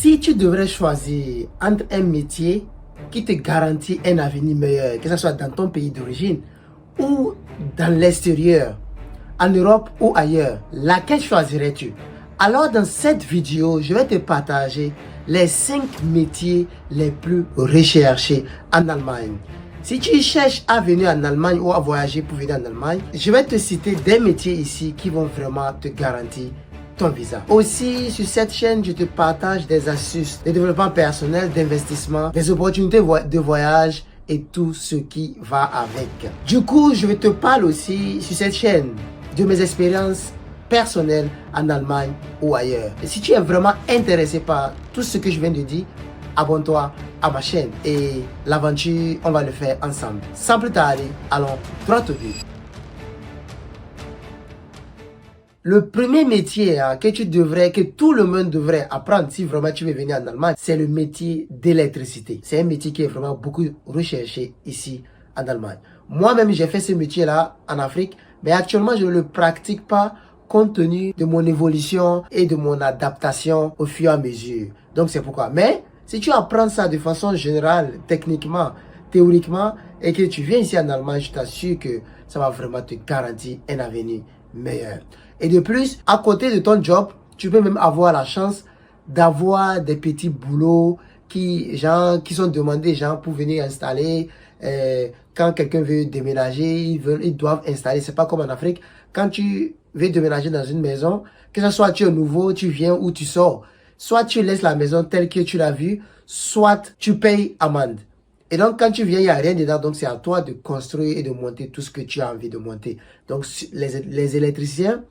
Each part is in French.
Si tu devrais choisir entre un métier qui te garantit un avenir meilleur, que ce soit dans ton pays d'origine ou dans l'extérieur, en Europe ou ailleurs, laquelle choisirais-tu? Alors dans cette vidéo, je vais te partager les 5 métiers les plus recherchés en Allemagne. Si tu cherches à venir en Allemagne ou à voyager pour venir en Allemagne, je vais te citer des métiers ici qui vont vraiment te garantir ton visa. Aussi, sur cette chaîne, je te partage des astuces de développement personnel, d'investissement, des opportunités de voyage et tout ce qui va avec. Du coup, je vais te parler aussi sur cette chaîne de mes expériences personnelles en Allemagne ou ailleurs. Et si tu es vraiment intéressé par tout ce que je viens de dire, abonne-toi à ma chaîne et l'aventure, on va le faire ensemble. Sans plus tarder, allons droit au but. Le premier métier que tout le monde devrait apprendre si vraiment tu veux venir en Allemagne, c'est le métier d'électricité. C'est un métier qui est vraiment beaucoup recherché ici en Allemagne. Moi-même, j'ai fait ce métier-là en Afrique, mais actuellement, je ne le pratique pas compte tenu de mon évolution et de mon adaptation au fur et à mesure. Donc, c'est pourquoi. Mais, si tu apprends ça de façon générale, techniquement, théoriquement, et que tu viens ici en Allemagne, je t'assure que ça va vraiment te garantir un avenir meilleur. Et de plus, à côté de ton job, tu peux même avoir la chance d'avoir des petits boulots qui sont demandés pour venir installer. Quand quelqu'un veut déménager, ils doivent installer. C'est pas comme en Afrique. Quand tu veux déménager dans une maison, que ce soit tu es nouveau, tu viens ou tu sors, soit tu laisses la maison telle que tu l'as vue, soit tu payes amende. Et donc, quand tu viens, il n'y a rien dedans. Donc, c'est à toi de construire et de monter tout ce que tu as envie de monter. Donc, les électriciens,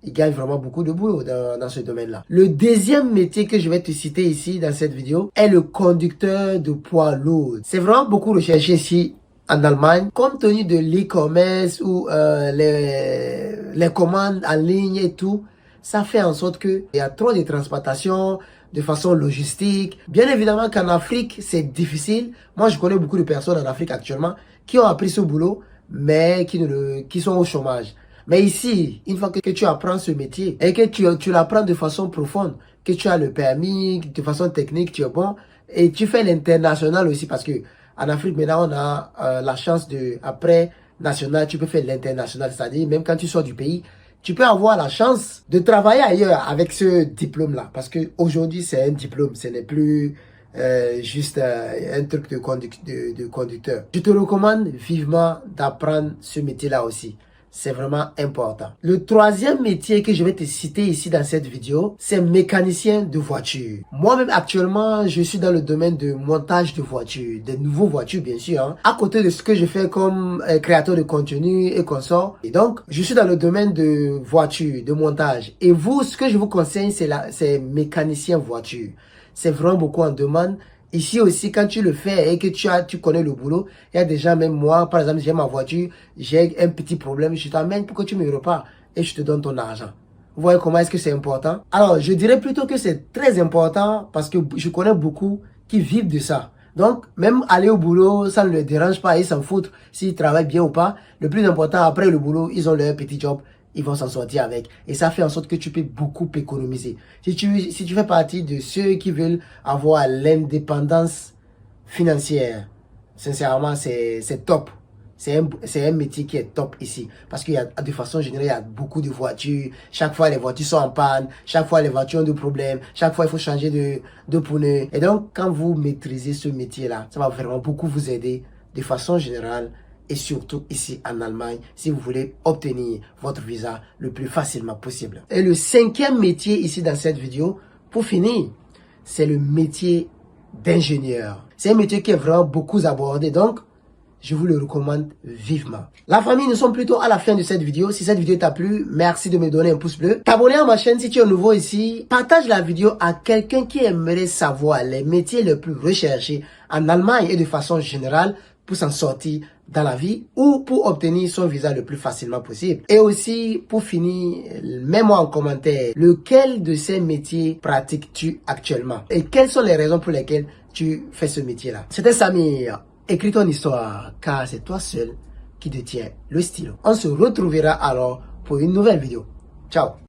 ils gagnent vraiment beaucoup de boulot dans ce domaine-là. Le deuxième métier que je vais te citer ici dans cette vidéo est le conducteur de poids lourd. C'est vraiment beaucoup recherché ici en Allemagne. Compte tenu de l'e-commerce ou les commandes en ligne et tout, ça fait en sorte qu'il y a trop de transportation de façon logistique. Bien évidemment qu'en Afrique, c'est difficile. Moi, je connais beaucoup de personnes en Afrique actuellement qui ont appris ce boulot, mais qui sont au chômage. Mais ici, une fois que tu apprends ce métier et que tu l'apprends de façon profonde, que tu as le permis, de façon technique, tu es bon, et tu fais l'international aussi parce que en Afrique, maintenant, on a la chance après national, tu peux faire l'international, c'est-à-dire même quand tu sors du pays, tu peux avoir la chance de travailler ailleurs avec ce diplôme-là. Parce qu'aujourd'hui, c'est un diplôme, ce n'est plus juste un truc de conducteur. Je te recommande vivement d'apprendre ce métier-là aussi. C'est vraiment important. Le troisième métier que je vais te citer ici dans cette vidéo, c'est mécanicien de voiture. Moi-même actuellement, je suis dans le domaine de montage de voitures, de nouveaux voitures bien sûr, à côté de ce que je fais comme créateur de contenu et consort. Et donc, je suis dans le domaine de voitures, de montage. Et vous, ce que je vous conseille, c'est mécanicien voiture. C'est vraiment beaucoup en demande. Ici aussi, quand tu le fais et que tu connais le boulot, il y a déjà même moi, par exemple, j'ai ma voiture, j'ai un petit problème, je t'amène pour que tu me repars et je te donne ton argent. Vous voyez comment est-ce que c'est important? Alors, je dirais plutôt que c'est très important parce que je connais beaucoup qui vivent de ça. Donc, même aller au boulot, ça ne les dérange pas, ils s'en foutent s'ils travaillent bien ou pas. Le plus important, après le boulot, ils ont leur petit job. Ils vont s'en sortir avec. Et ça fait en sorte que tu peux beaucoup économiser. Si tu fais partie de ceux qui veulent avoir l'indépendance financière, sincèrement, c'est top. C'est un métier qui est top ici. Parce qu'il y a, de façon générale, il y a beaucoup de voitures. Chaque fois, les voitures sont en panne. Chaque fois, les voitures ont des problèmes. Chaque fois, il faut changer de pneus. Et donc, quand vous maîtrisez ce métier-là, ça va vraiment beaucoup vous aider de façon générale. Et surtout ici en Allemagne, si vous voulez obtenir votre visa le plus facilement possible. Et le cinquième métier ici dans cette vidéo, pour finir, c'est le métier d'ingénieur. C'est un métier qui est vraiment beaucoup abordé, donc je vous le recommande vivement. La famille, nous sommes plutôt à la fin de cette vidéo. Si cette vidéo t'a plu, merci de me donner un pouce bleu. T'abonner à ma chaîne si tu es nouveau ici. Partage la vidéo à quelqu'un qui aimerait savoir les métiers les plus recherchés en Allemagne et de façon générale pour s'en sortir dans la vie ou pour obtenir son visa le plus facilement possible. Et aussi, pour finir, mets-moi en commentaire lequel de ces métiers pratiques-tu actuellement et quelles sont les raisons pour lesquelles tu fais ce métier-là. C'était Samir. Écris ton histoire car c'est toi seul qui détiens le stylo. On se retrouvera alors pour une nouvelle vidéo. Ciao.